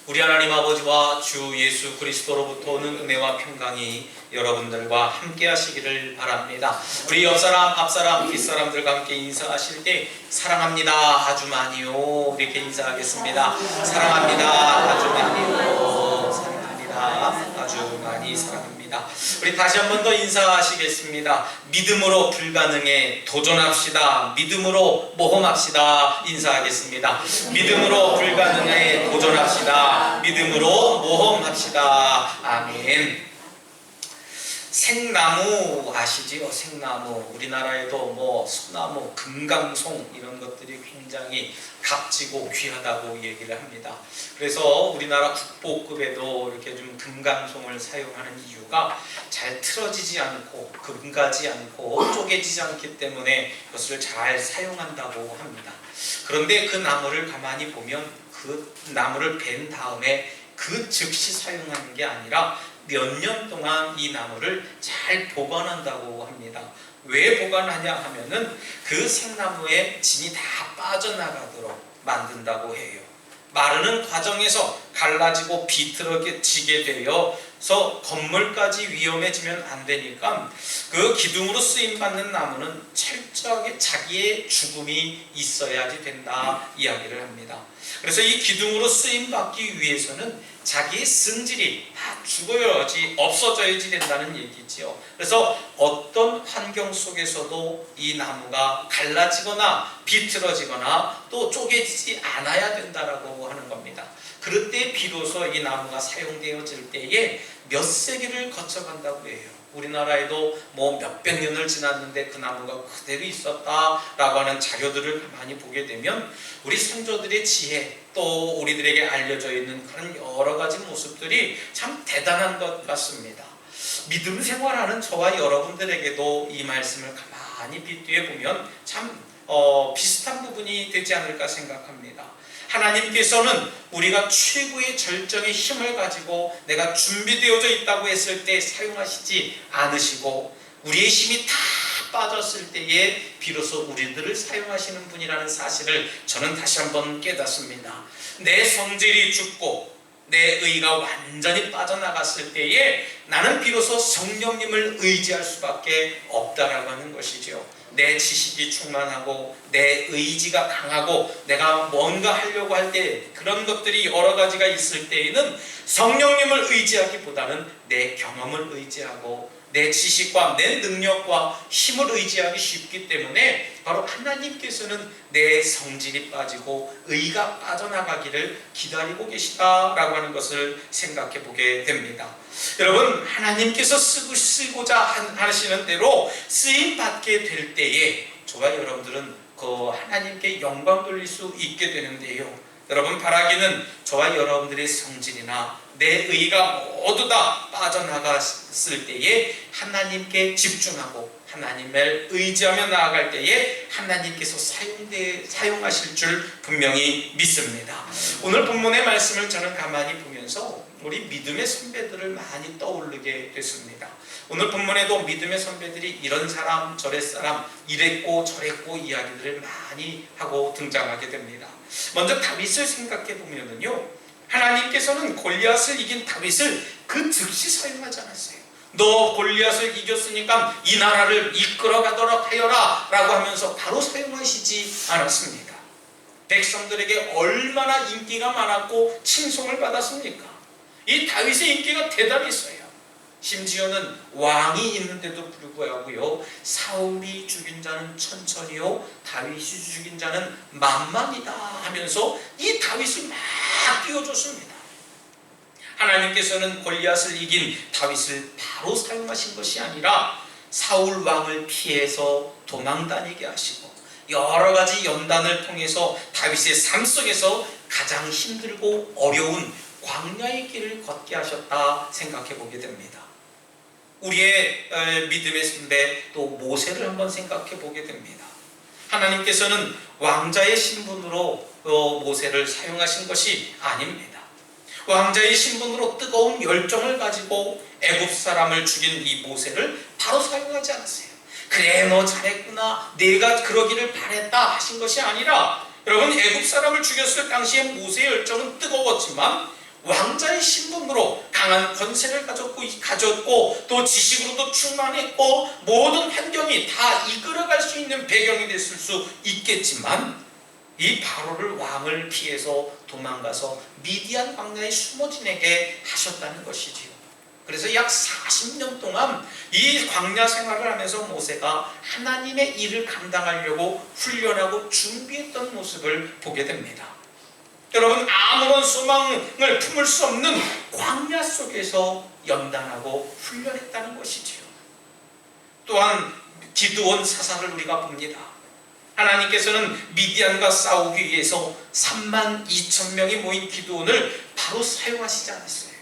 우리 하나님 아버지와 주 예수 그리스도로부터 오는 은혜와 평강이 여러분들과 함께 하시기를 바랍니다. 우리 옆사람, 앞사람, 뒷사람들과 함께 인사하실 때 사랑합니다 아주 많이요 이렇게 인사하겠습니다. 사랑합니다 아주 많이요. 사랑합니다 아주 많이 사랑합니다. 우리 다시 한 번 더 인사하시겠습니다. 믿음으로 불가능에 도전합시다. 믿음으로 모험합시다. 인사하겠습니다. 믿음으로 불가능에 도전합시다. 믿음으로 모험합시다. 아멘. 생나무 아시지요? 생나무. 우리나라에도 소나무, 금강송 이런 것들이 굉장히 값지고 귀하다고 얘기를 합니다. 그래서 우리나라 국보급에도 이렇게 좀 금강송을 사용하는 이유가 잘 틀어지지 않고 금가지 않고 쪼개지지 않기 때문에 그것을 잘 사용한다고 합니다. 그런데 그 나무를 가만히 보면 그 나무를 벤 다음에 그 즉시 사용하는 게 아니라 몇 년 동안 이 나무를 잘 보관한다고 합니다. 왜 보관하냐 하면은 그 생나무의 진이 다 빠져나가도록 만든다고 해요. 마르는 과정에서 갈라지고 비틀어지게 되어서 건물까지 위험해지면 안 되니까 그 기둥으로 쓰임받는 나무는 철저하게 자기의 죽음이 있어야지 된다 이야기를 합니다. 그래서 이 기둥으로 쓰임받기 위해서는 자기의 성질이 다 죽어야지, 없어져야지 된다는 얘기지요. 그래서 어떤 환경 속에서도 이 나무가 갈라지거나 비틀어지거나 또 쪼개지지 않아야 된다라고 하는 겁니다. 그럴 때 비로소 이 나무가 사용되어질 때에 몇 세기를 거쳐간다고 해요. 우리나라에도 몇백 년을 지났는데 그 나무가 그대로 있었다라고 하는 자료들을 많이 보게 되면 우리 선조들의 지혜 또 우리들에게 알려져 있는 그런 여러 가지 모습들이 참 대단한 것 같습니다. 믿음 생활하는 저와 여러분들에게도 이 말씀을 가만히 빗대어 보면 참 비슷한 부분이 되지 않을까 생각합니다. 하나님께서는 우리가 최고의 절정의 힘을 가지고 내가 준비되어져 있다고 했을 때 사용하시지 않으시고 우리의 힘이 다 빠졌을 때에 비로소 우리들을 사용하시는 분이라는 사실을 저는 다시 한번 깨닫습니다. 내 성질이 죽고 내 의가 완전히 빠져나갔을 때에 나는 비로소 성령님을 의지할 수밖에 없다라고 하는 것이죠. 내 지식이 충만하고 내 의지가 강하고 내가 뭔가 하려고 할 때 그런 것들이 여러 가지가 있을 때에는 성령님을 의지하기보다는 내 경험을 의지하고 내 지식과 내 능력과 힘을 의지하기 쉽기 때문에 바로 하나님께서는 내 성질이 빠지고 의가 빠져나가기를 기다리고 계시다라고 하는 것을 생각해 보게 됩니다. 여러분, 하나님께서 쓰고자 하시는 대로 쓰임받게 될 때에 저와 여러분들은 그 하나님께 영광 돌릴 수 있게 되는데요. 여러분, 바라기는 저와 여러분들의 성질이나 내 의가 모두 다 빠져나갔을 때에 하나님께 집중하고 하나님을 의지하며 나아갈 때에 하나님께서 사용하실 줄 분명히 믿습니다. 오늘 본문의 말씀을 저는 가만히 보면서 우리 믿음의 선배들을 많이 떠올리게 됐습니다. 오늘 본문에도 믿음의 선배들이 이런 사람 저런 사람 이랬고 저랬고 이야기들을 많이 하고 등장하게 됩니다. 먼저 다윗을 생각해 보면은요, 하나님께서는 골리앗을 이긴 다윗을 그 즉시 사용하지 않았어요. 너 골리앗을 이겼으니까 이 나라를 이끌어가도록 하여라 라고 하면서 바로 사용하시지 않았습니다. 백성들에게 얼마나 인기가 많았고 칭송을 받았습니까? 이 다윗의 인기가 대단했어요. 심지어는 왕이 있는데도 불구하고요, 사울이 죽인 자는 천천히요 다윗이 죽인 자는 만만이다 하면서 이 다윗을 막 띄워줬습니다. 하나님께서는 골리앗을 이긴 다윗을 바로 사용하신 것이 아니라 사울 왕을 피해서 도망다니게 하시고 여러 가지 연단을 통해서 다윗의 삶 속에서 가장 힘들고 어려운 광야의 길을 걷게 하셨다 생각해 보게 됩니다. 우리의 믿음의 선배 또 모세를 한번 생각해 보게 됩니다. 하나님께서는 왕자의 신분으로 모세를 사용하신 것이 아닙니다. 왕자의 신분으로 뜨거운 열정을 가지고 애굽 사람을 죽인 이 모세를 바로 사용하지 않았어요. 그래, 너 잘했구나, 내가 그러기를 바랬다 하신 것이 아니라, 여러분, 애굽 사람을 죽였을 당시에 모세의 열정은 뜨거웠지만 왕자의 신분으로 강한 권세를 가졌고 또 지식으로도 충만했고 모든 환경이 다 이끌어갈 수 있는 배경이 됐을 수 있겠지만 이 바로를 왕을 피해서 도망가서 미디안 광야에 숨어 지내게 하셨다는 것이지요. 그래서 약 40년 동안 이 광야 생활을 하면서 모세가 하나님의 일을 감당하려고 훈련하고 준비했던 모습을 보게 됩니다. 여러분, 아무런 소망을 품을 수 없는 광야 속에서 연단하고 훈련했다는 것이지요. 또한 기드온 사사를 우리가 봅니다. 하나님께서는 미디안과 싸우기 위해서 32,000명이 모인 기드온을 바로 사용하시지 않았어요.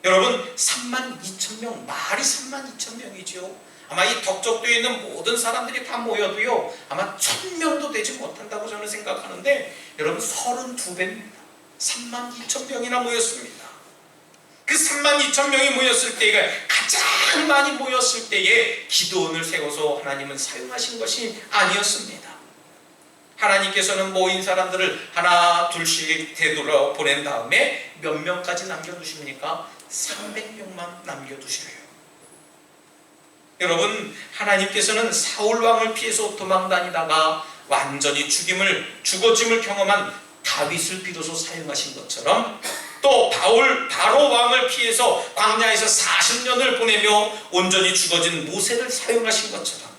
여러분, 32,000명, 말이 32,000명이죠. 아마 이 덕적도에 있는 모든 사람들이 다 모여도요, 아마 1,000명도 되지 못한다고 저는 생각하는데, 여러분 32배입니다. 32,000명이나 모였습니다. 그 32,000명이 모였을 때가 가장 많이 모였을 때에 기드온을 세워서 하나님은 사용하신 것이 아니었습니다. 하나님께서는 모인 사람들을 하나 둘씩 되돌아 보낸 다음에 몇 명까지 남겨두십니까? 300명만 남겨두셔요. 여러분, 하나님께서는 사울 왕을 피해서 도망다니다가 완전히 죽어짐을 경험한 다윗을 비로소 사용하신 것처럼 또 바로 왕을 피해서 광야에서 40년을 보내며 온전히 죽어진 모세를 사용하신 것처럼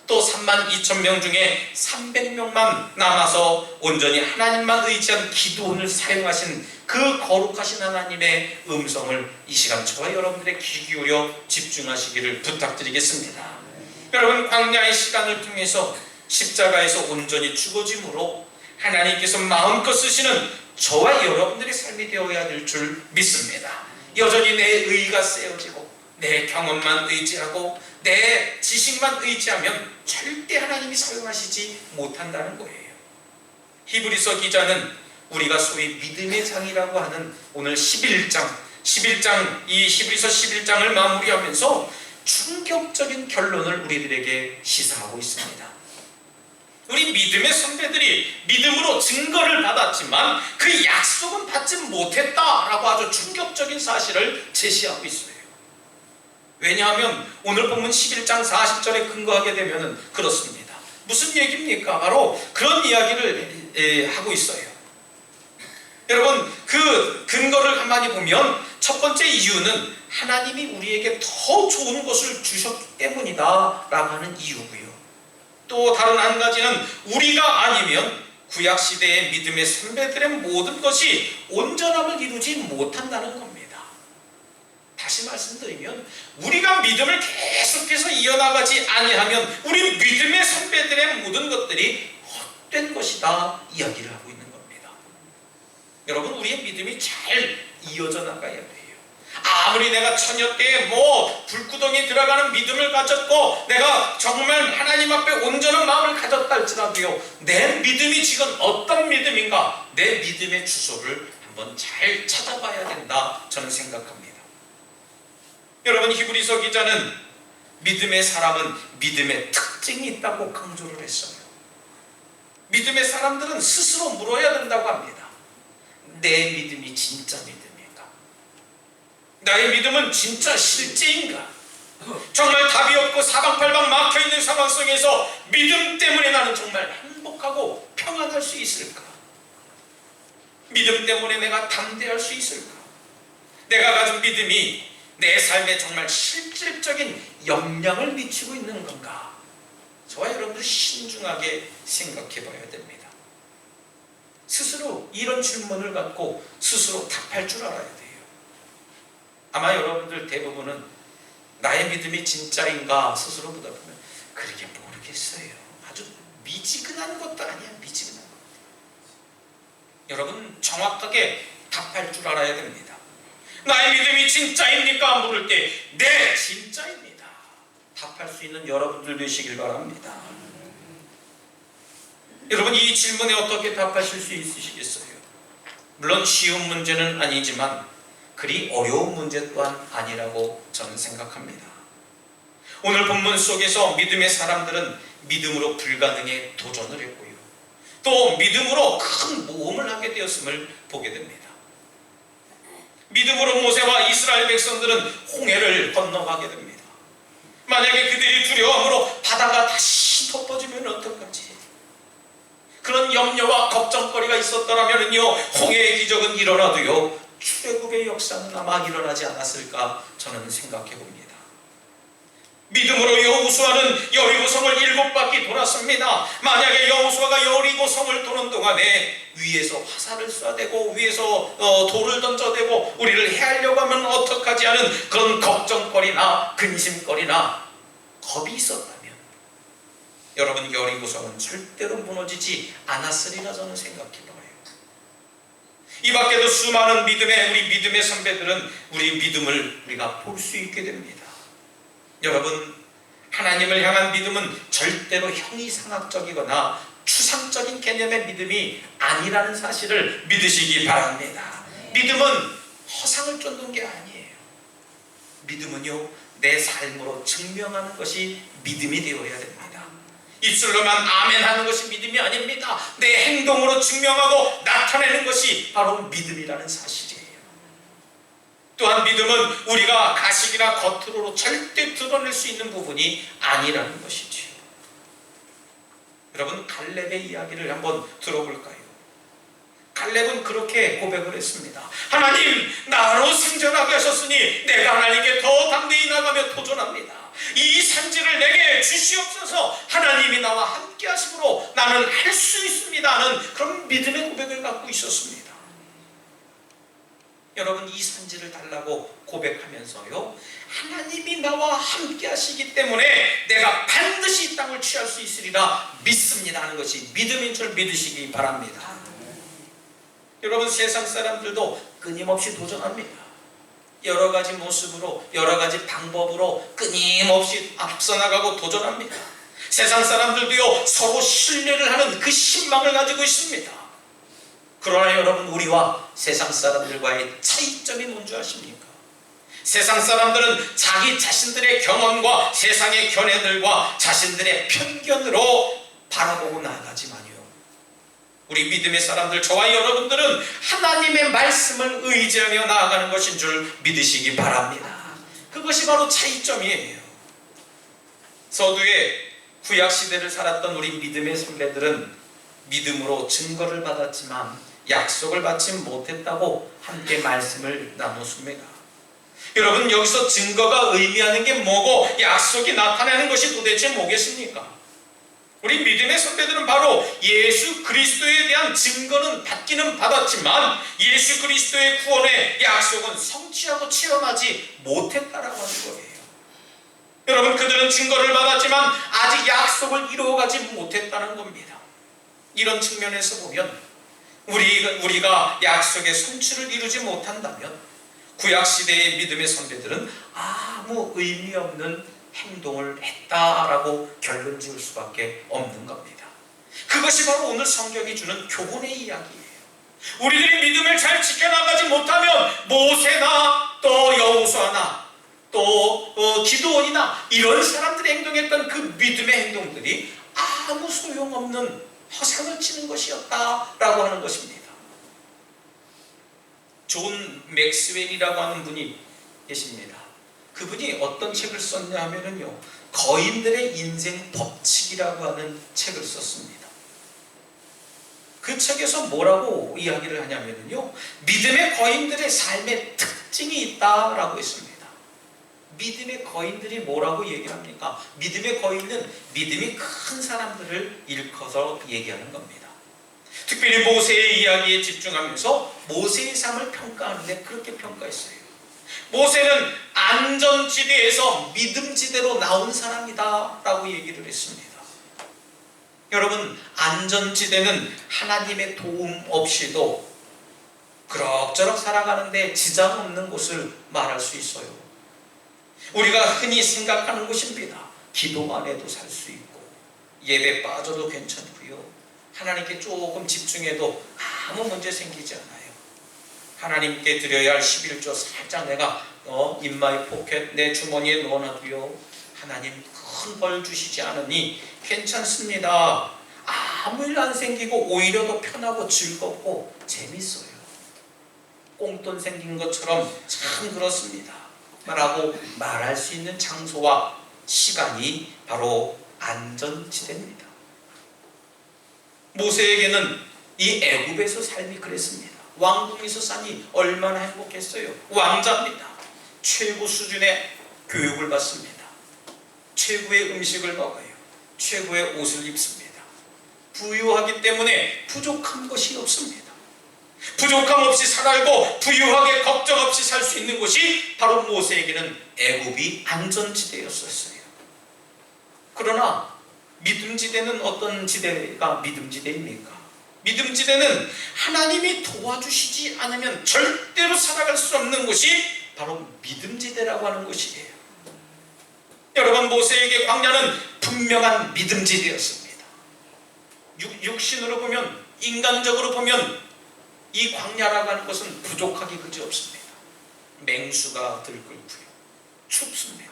또 32,000명 중에 300명만 남아서 온전히 하나님만 의지한 기드온을 사용하신 그 거룩하신 하나님의 음성을 이 시간 저와 여러분들의 귀 기울여 집중하시기를 부탁드리겠습니다. 여러분, 광야의 시간을 통해서 십자가에서 온전히 죽어짐으로 하나님께서 마음껏 쓰시는 저와 여러분들의 삶이 되어야 될 줄 믿습니다. 여전히 내 의가 세워지고 내 경험만 의지하고 내 지식만 의지하면 절대 하나님이 사용하시지 못한다는 거예요. 히브리서 기자는 우리가 소위 믿음의 장이라고 하는 오늘 11장 이 히브리서 11장을 마무리하면서 충격적인 결론을 우리들에게 시사하고 있습니다. 우리 믿음의 선배들이 믿음으로 증거를 받았지만 그 약속은 받지 못했다라고 아주 충격적인 사실을 제시하고 있어요. 왜냐하면 오늘 본문 11장 40절에 근거하게 되면 그렇습니다. 무슨 얘기입니까? 바로 그런 이야기를 하고 있어요. 여러분, 그 근거를 가만히 보면 첫 번째 이유는 하나님이 우리에게 더 좋은 것을 주셨기 때문이다 라고 하는 이유고요. 또 다른 한 가지는 우리가 아니면 구약시대의 믿음의 선배들의 모든 것이 온전함을 이루지 못한다는 겁니다. 다시 말씀드리면 우리가 믿음을 계속해서 이어나가지 아니하면 우리 믿음의 선배들의 모든 것들이 헛된 것이다 이야기를 하고 있는 겁니다. 여러분, 우리의 믿음이 잘 이어져 나가야 돼요. 아무리 내가 처녀 때에 불구덩이 들어가는 믿음을 가졌고 내가 정말 하나님 앞에 온전한 마음을 가졌다 할지라도요, 내 믿음이 지금 어떤 믿음인가, 내 믿음의 주소를 한번 잘 찾아봐야 된다 저는 생각합니다. 여러분, 히브리서 기자는 믿음의 사람은 믿음의 특징이 있다고 강조를 했어요. 믿음의 사람들은 스스로 물어야 된다고 합니다. 내 믿음이 진짜 믿음입니까? 나의 믿음은 진짜 실제인가? 정말 답이 없고 사방팔방 막혀있는 상황 속에서 믿음 때문에 나는 정말 행복하고 평안할 수 있을까? 믿음 때문에 내가 담대할 수 있을까? 내가 가진 믿음이 내 삶에 정말 실질적인 영향을 미치고 있는 건가? 저와 여러분들 신중하게 생각해 봐야 됩니다. 스스로 이런 질문을 갖고 스스로 답할 줄 알아야 돼요. 아마 여러분들 대부분은 나의 믿음이 진짜인가 스스로 보다보면 그렇게 모르겠어요. 아주 미지근한 것도 아니야. 미지근한 것. 여러분, 정확하게 답할 줄 알아야 됩니다. 나의 믿음이 진짜입니까? 물을 때 네, 진짜입니다. 답할 수 있는 여러분들 되시길 바랍니다. 여러분, 이 질문에 어떻게 답하실 수 있으시겠어요? 물론 쉬운 문제는 아니지만 그리 어려운 문제 또한 아니라고 저는 생각합니다. 오늘 본문 속에서 믿음의 사람들은 믿음으로 불가능에 도전을 했고요, 또 믿음으로 큰 모험을 하게 되었음을 보게 됩니다. 믿음으로 모세와 이스라엘 백성들은 홍해를 건너가게 됩니다. 만약에 그들이 두려움으로 바다가 다시 덮어지면 어떡하지? 그런 염려와 걱정거리가 있었더라면요, 홍해의 기적은 일어나도요, 출애굽의 역사는 아마 일어나지 않았을까 저는 생각해 봅니다. 믿음으로 여호수아는 여리고성을 7바퀴 돌았습니다. 만약에 여호수아가 여리고성을 도는 동안에 위에서 화살을 쏴대고 위에서 돌을 던져대고 우리를 해하려고 하면 어떡하지 하는 그런 걱정거리나 근심거리나 겁이 있었다면 여러분, 여리고성은 절대로 무너지지 않았으리라 저는 생각해 봐요. 이 밖에도 수많은 우리 믿음의 선배들은 우리 믿음을 우리가 볼 수 있게 됩니다. 여러분, 하나님을 향한 믿음은 절대로 형이상학적이거나 추상적인 개념의 믿음이 아니라는 사실을 믿으시기 바랍니다. 믿음은 허상을 쫓는 게 아니에요. 믿음은요, 내 삶으로 증명하는 것이 믿음이 되어야 됩니다. 입술로만 아멘 하는 것이 믿음이 아닙니다. 내 행동으로 증명하고 나타내는 것이 바로 믿음이라는 사실이에요. 또한 믿음은 우리가 가식이나 겉으로 절대 드러낼 수 있는 부분이 아니라는 것이지요. 여러분, 갈렙의 이야기를 한번 들어볼까요? 갈렙은 그렇게 고백을 했습니다. 하나님, 나로 생존하게 하셨으니 내가 하나님께 더 담대히 나가며 도전합니다. 이 산지를 내게 주시옵소서. 하나님이 나와 함께 하심으로 나는 할 수 있습니다 하는 그런 믿음의 고백을 갖고 있었습니다. 여러분, 이 산지를 달라고 고백하면서요, 하나님이 나와 함께 하시기 때문에 내가 반드시 이 땅을 취할 수 있으리라 믿습니다 하는 것이 믿음인 줄 믿으시기 바랍니다. 여러분, 세상 사람들도 끊임없이 도전합니다. 여러 가지 모습으로, 여러 가지 방법으로 끊임없이 앞서 나가고 도전합니다. 세상 사람들도요, 서로 신뢰를 하는 그 신망을 가지고 있습니다. 그러나 여러분, 우리와 세상 사람들과의 차이점이 뭔지 아십니까? 세상 사람들은 자기 자신들의 경험과 세상의 견해들과 자신들의 편견으로 바라보고 나아가지만요, 우리 믿음의 사람들, 저와 여러분들은 하나님의 말씀을 의지하며 나아가는 것인 줄 믿으시기 바랍니다. 그것이 바로 차이점이에요. 서두에 구약시대를 살았던 우리 믿음의 선배들은 믿음으로 증거를 받았지만 약속을 받지 못했다고 함께 말씀을 나눴습니다. 여러분, 여기서 증거가 의미하는 게 뭐고 약속이 나타나는 것이 도대체 뭐겠습니까? 우리 믿음의 선배들은 바로 예수 그리스도에 대한 증거는 받기는 받았지만 예수 그리스도의 구원의 약속은 성취하고 체험하지 못했다라고 하는 거예요. 여러분, 그들은 증거를 받았지만 아직 약속을 이루어가지 못했다는 겁니다. 이런 측면에서 보면 우리가 약속의 성취를 이루지 못한다면 구약시대의 믿음의 선배들은 아무 의미 없는 행동을 했다라고 결론 지을 수밖에 없는 겁니다. 그것이 바로 오늘 성경이 주는 교훈의 이야기예요. 우리들이 믿음을 잘 지켜나가지 못하면 모세나 또 여호수아나 또 기드온이나 이런 사람들이 행동했던 그 믿음의 행동들이 아무 소용없는 허상을 치는 것이었다라고 하는 것입니다. 존 맥스웰이라고 하는 분이 계십니다. 그분이 어떤 책을 썼냐 하면요, 거인들의 인생 법칙이라고 하는 책을 썼습니다. 그 책에서 뭐라고 이야기를 하냐면요, 믿음의 거인들의 삶의 특징이 있다라고 했습니다. 믿음의 거인들이 뭐라고 얘기합니까? 믿음의 거인은 믿음이 큰 사람들을 일컬어서 얘기하는 겁니다. 특별히 모세의 이야기에 집중하면서 모세의 삶을 평가하는데 그렇게 평가했어요. 모세는 안전지대에서 믿음지대로 나온 사람이다 라고 얘기를 했습니다. 여러분, 안전지대는 하나님의 도움 없이도 그럭저럭 살아가는데 지장 없는 곳을 말할 수 있어요. 우리가 흔히 생각하는 곳입니다. 기도만 해도 살 수 있고 예배 빠져도 괜찮고요, 하나님께 조금 집중해도 아무 문제 생기지 않아요. 하나님께 드려야 할 11조 살짝 내가 인마이 포켓 내 주머니에 넣어놔도요, 하나님 큰 벌 주시지 않으니 괜찮습니다. 아무 일 안 생기고 오히려 더 편하고 즐겁고 재밌어요. 꽁돈 생긴 것처럼 참 그렇습니다 라고 말할 수 있는 장소와 시간이 바로 안전지대입니다. 모세에게는 이 애굽에서 삶이 그랬습니다. 왕궁에서 사니 얼마나 행복했어요. 왕자입니다. 최고 수준의 교육을 받습니다. 최고의 음식을 먹어요. 최고의 옷을 입습니다. 부유하기 때문에 부족한 것이 없습니다. 부족함 없이 살고 부유하게 걱정 없이 살 수 있는 곳이 바로 모세에게는 애굽이 안전지대였었어요. 그러나 믿음지대는 어떤 지대가 믿음지대입니까? 믿음지대는 하나님이 도와주시지 않으면 절대로 살아갈 수 없는 곳이 바로 믿음지대라고 하는 곳이에요. 여러분, 모세에게 광야는 분명한 믿음지대였습니다. 육신으로 보면, 인간적으로 보면 이 광야라고 하는 것은 부족하기 그지없습니다. 맹수가 들끓고요, 춥습니다.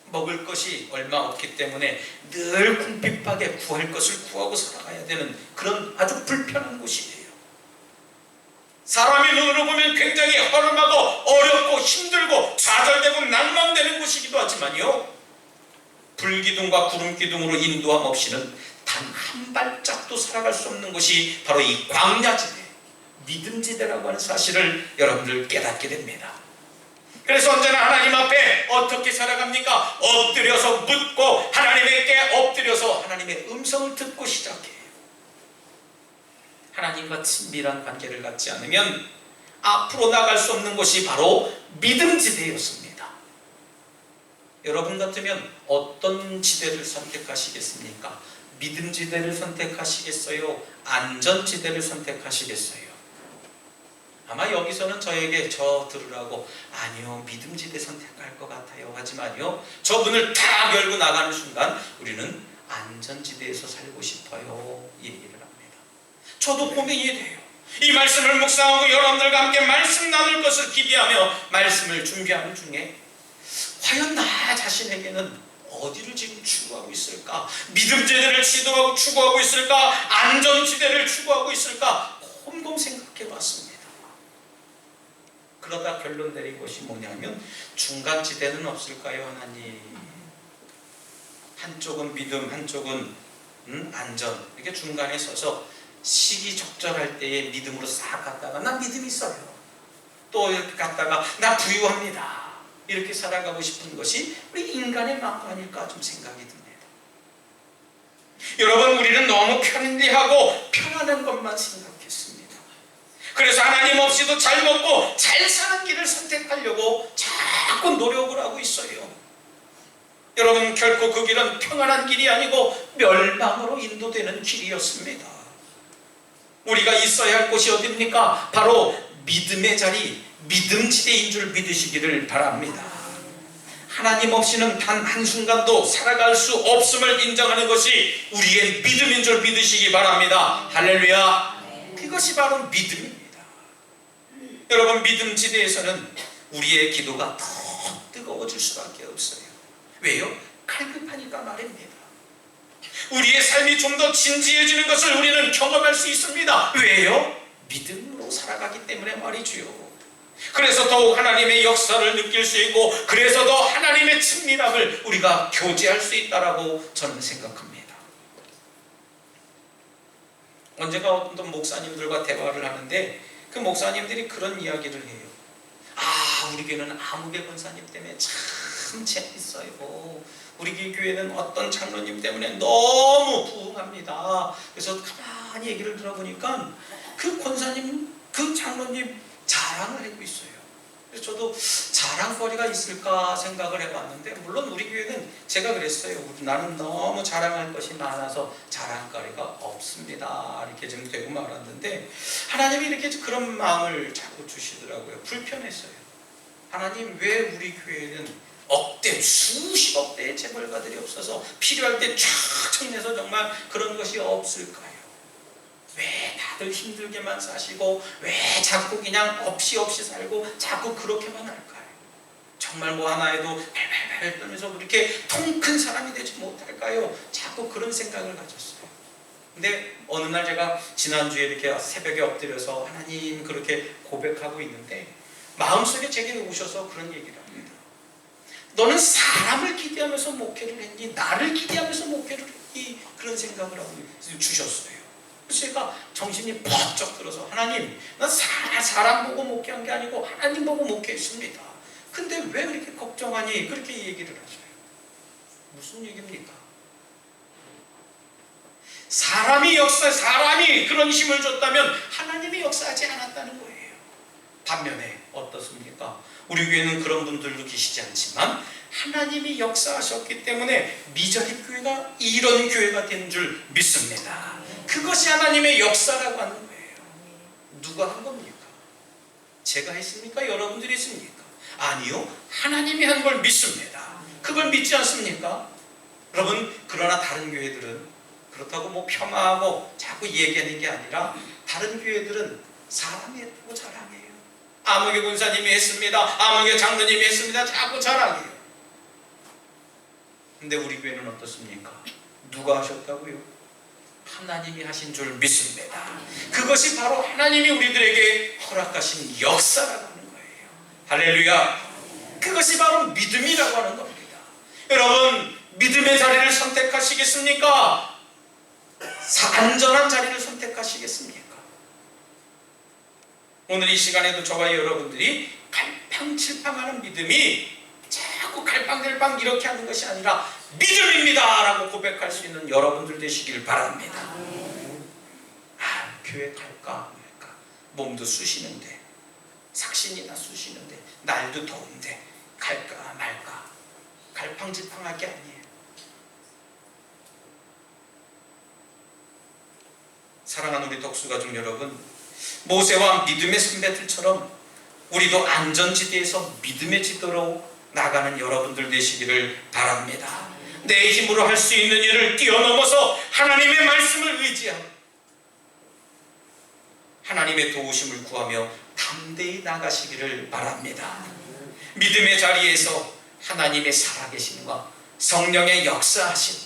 먹을 것이 얼마 없기 때문에 늘 궁핍하게 구할 것을 구하고 살아가야 되는 그런 아주 불편한 곳이에요. 사람의 눈으로 보면 굉장히 허름하고 어렵고 힘들고 좌절되고 낭망되는 곳이기도 하지만요, 불기둥과 구름기둥으로 인도함 없이는 단 한 발짝도 살아갈 수 없는 곳이 바로 이 광야지대, 믿음지대라고 하는 사실을 여러분들 깨닫게 됩니다. 그래서 언제나 하나님 앞에 어떻게 살아갑니까? 엎드려서 묻고 하나님께 엎드려서 하나님의 음성을 듣고 시작해요. 하나님과 친밀한 관계를 갖지 않으면 앞으로 나갈 수 없는 곳이 바로 믿음지대였습니다. 여러분 같으면 어떤 지대를 선택하시겠습니까? 믿음지대를 선택하시겠어요? 안전지대를 선택하시겠어요? 아마 여기서는 저에게 저 들으라고 아니요, 믿음지대 선택할 것 같아요 하지만요, 저 문을 탁 열고 나가는 순간 우리는 안전지대에서 살고 싶어요 얘기를 합니다. 저도 고민이 돼요. 이 말씀을 묵상하고 여러분들과 함께 말씀 나눌 것을 기대하며 말씀을 준비하는 중에 과연 나 자신에게는 어디를 지금 추구하고 있을까? 믿음지대를 지도하고 추구하고 있을까? 안전지대를 추구하고 있을까? 곰곰 생각해 봤습니다. 그러다 결론 내린 것이 뭐냐면 중간지대는 없을까요 하나님? 한쪽은 믿음, 한쪽은 안전, 이렇게 중간에 서서 시기적절할 때에 믿음으로 싹 갔다가 나 믿음 있어요, 또 이렇게 갔다가 나 부유합니다, 이렇게 살아가고 싶은 것이 우리 인간의 마음 아닐까 좀 생각이 듭니다. 여러분, 우리는 너무 편리하고 편안한 것만 생각했습니다. 그래서 하나님 없이도 잘 먹고 잘 사는 길을 선택하려고 자꾸 노력을 하고 있어요. 여러분, 결코 그 길은 평안한 길이 아니고 멸망으로 인도되는 길이었습니다. 우리가 있어야 할 곳이 어디입니까? 바로 믿음의 자리, 믿음지대인 줄 믿으시기를 바랍니다. 하나님 없이는 단 한순간도 살아갈 수 없음을 인정하는 것이 우리의 믿음인 줄 믿으시기 바랍니다. 할렐루야. 그것이 바로 믿음입니다. 여러분, 믿음지대에서는 우리의 기도가 더 뜨거워질 수밖에 없어요. 왜요? 갈급하니까 말입니다. 우리의 삶이 좀 더 진지해지는 것을 우리는 경험할 수 있습니다. 왜요? 믿음으로 살아가기 때문에 말이지요. 그래서 더욱 하나님의 역사를 느낄 수 있고, 그래서 더 하나님의 친밀함을 우리가 교제할 수 있다라고 저는 생각합니다. 언젠가 어떤 목사님들과 대화를 하는데 그 목사님들이 그런 이야기를 해요. 우리 교회는 아무개 권사님 때문에 참 재밌어요. 우리 교회는 어떤 장로님 때문에 너무 부흥합니다. 그래서 가만히 얘기를 들어보니까 그 권사님, 그 장로님 자랑을 하고 있어요. 그래서 저도 자랑거리가 있을까 생각을 해봤는데, 물론 우리 교회는 제가 그랬어요. 나는 너무 자랑할 것이 많아서 자랑거리가 없습니다, 이렇게 좀 되고 말았는데, 하나님이 이렇게 그런 마음을 자꾸 주시더라고요. 불편했어요. 하나님, 왜 우리 교회는 억대, 수십억 대의 재벌가들이 없어서 필요할 때 쫙 청내서 정말 그런 것이 없을까요? 왜 다들 힘들게만 사시고 왜 자꾸 그냥 없이 살고 자꾸 그렇게만 할까요? 정말 뭐 하나 해도 발발발 떨면서 이렇게 통 큰 사람이 되지 못할까요? 자꾸 그런 생각을 가졌어요. 근데 어느 날 제가 지난주에 이렇게 새벽에 엎드려서 하나님 그렇게 고백하고 있는데 마음속에 제게 오셔서 그런 얘기를 합니다. 너는 사람을 기대하면서 목회를 했니? 나를 기대하면서 목회를 했니? 그런 생각을 하고 주셨어요. 그래서 제가 정신이 번쩍 들어서 하나님, 난 사람 보고 목회한 게 아니고 하나님 보고 목회했습니다. 근데 왜 그렇게 걱정하니? 그렇게 얘기를 하셔요. 무슨 얘기입니까? 사람이 그런 힘을 줬다면 하나님이 역사하지 않았다는 거예요. 반면에 어떻습니까? 우리 교회는 그런 분들도 계시지 않지만 하나님이 역사하셨기 때문에 미자립 교회가 이런 교회가 된 줄 믿습니다. 그것이 하나님의 역사라고 하는 거예요. 누가 한 겁니까? 제가 했습니까? 여러분들이 했습니까? 아니요. 하나님이 한 걸 믿습니다. 그걸 믿지 않습니까? 여러분, 그러나 다른 교회들은 그렇다고 뭐 폄하하고 자꾸 얘기하는 게 아니라 다른 교회들은 사람이 했다고 자랑해요. 아무개 군사님이 했습니다. 아무개 장로님이 했습니다. 자꾸 자랑해요. 근데 우리 교회는 어떻습니까? 누가 하셨다고요? 하나님이 하신 줄 믿습니다. 그것이 바로 하나님이 우리들에게 허락하신 역사라고 하는 거예요. 할렐루야. 그것이 바로 믿음이라고 하는 겁니다. 여러분, 믿음의 자리를 선택하시겠습니까? 안전한 자리를 선택하시겠습니까? 오늘 이 시간에도 저와 여러분들이 갈팡질팡하는 믿음이 자꾸 갈팡질팡 이렇게 하는 것이 아니라 믿음입니다 라고 고백할 수 있는 여러분들 되시길 바랍니다. 교회 갈까 말까, 몸도 쑤시는데, 삭신이나 쑤시는데, 날도 더운데 갈까 말까, 갈팡질팡할 게 아니에요. 사랑하는 우리 덕수가족 여러분, 모세와 믿음의 선배들처럼 우리도 안전지대에서 믿음의 지도로 나가는 여러분들 되시기를 바랍니다. 내 힘으로 할 수 있는 일을 뛰어넘어서 하나님의 말씀을 의지하고 하나님의 도우심을 구하며 담대히 나가시기를 바랍니다. 믿음의 자리에서 하나님의 살아계심과 성령의 역사하심,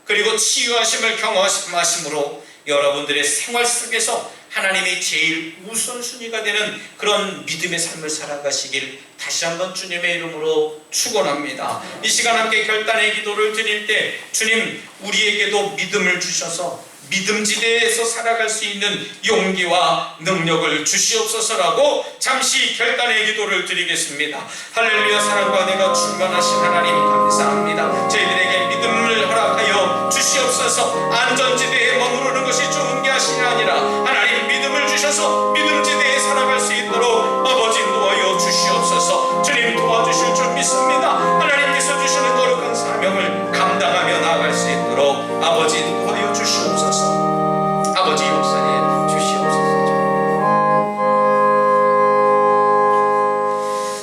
그리고 치유하심을 경험하심으로 여러분들의 생활 속에서 하나님이 제일 우선순위가 되는 그런 믿음의 삶을 살아가시길 다시 한번 주님의 이름으로 축원합니다. 이 시간 함께 결단의 기도를 드릴 때 주님, 우리에게도 믿음을 주셔서 믿음지대에서 살아갈 수 있는 용기와 능력을 주시옵소서라고 잠시 결단의 기도를 드리겠습니다. 할렐루야. 사랑과 은혜가 충만하신 하나님 감사합니다. 저희들에게 믿음을 허락하여 주시옵소서. 안전지대에 머무르는 것이 좋은 게 아니라 하나님 믿음을 주셔서 믿음지대에 살아갈 수 있도록 아버지 도와여 주시옵소서. 주님 도와주실 줄 믿습니다. 하나님께서 주시는 거룩한 사명을 감당하며 나아갈 수 있도록 아버지 도와여 주시옵소서. 아버지 역사에 주시옵소서.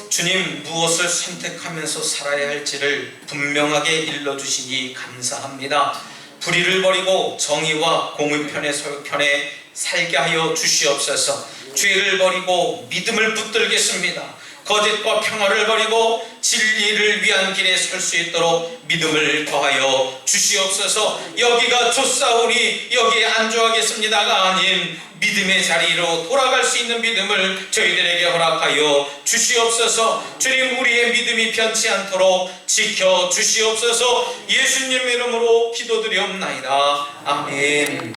주님, 무엇을 선택하면서 살아야 할지를 분명하게 일러주시니 감사합니다. 불의를 버리고 정의와 공의편에 살게 하여 주시옵소서. 죄를 버리고 믿음을 붙들겠습니다. 거짓과 평화를 버리고 진리를 위한 길에 설 수 있도록 믿음을 더하여 주시옵소서. 여기가 좋사오니 여기에 안주하겠습니다가 아닌 믿음의 자리로 돌아갈 수 있는 믿음을 저희들에게 허락하여 주시옵소서. 주님, 우리의 믿음이 변치 않도록 지켜 주시옵소서. 예수님 이름으로 기도드리옵나이다. 아멘.